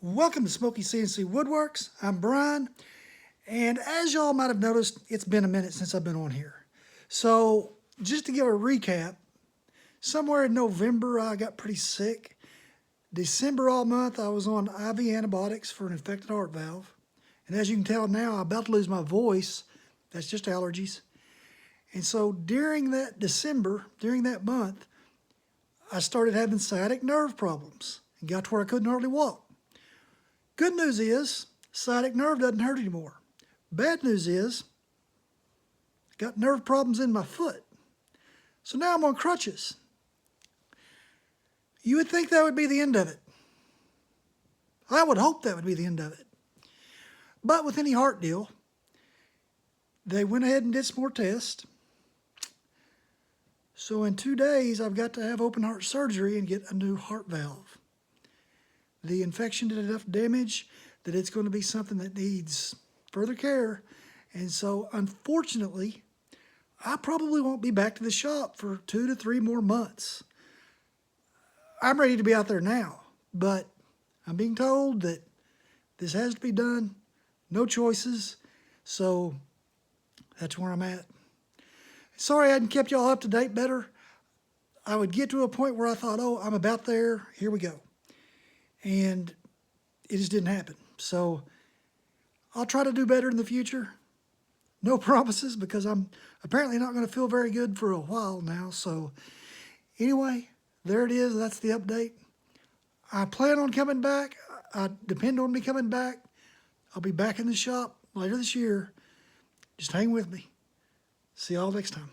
Welcome to Smokey CNC Woodworks. I'm Brian, and as y'all might have noticed, it's been a minute since I've been on here. So just to give a recap, somewhere in November I got pretty sick. December all month I was on IV antibiotics for an infected heart valve. And as you can tell now, I'm about to lose my voice. That's just allergies. And so during that December, during that month, I started having sciatic nerve problems and got to where I couldn't hardly walk. Good news is, sciatic nerve doesn't hurt anymore. Bad news is, got nerve problems in my foot. So now I'm on crutches. You would think that would be the end of it. I would hope that would be the end of it. But with any heart deal, they went ahead and did some more tests. So in 2 days, I've got to have open heart surgery and get a new heart valve. The infection did enough damage that it's going to be something that needs further care. And so, unfortunately, I probably won't be back to the shop for 2 to 3 more months. I'm ready to be out there now, but I'm being told that this has to be done. No choices. So, that's where I'm at. Sorry I hadn't kept y'all up to date better. I would get to a point where I thought, oh, I'm about there. Here we go. And it just didn't happen. So I'll try to do better in the future. No promises, because I'm apparently not going to feel very good for a while now. So anyway, there it is. That's the update. I plan on coming back. I depend on me coming back. I'll be back in the shop later this year. Just hang with me. See y'all next time.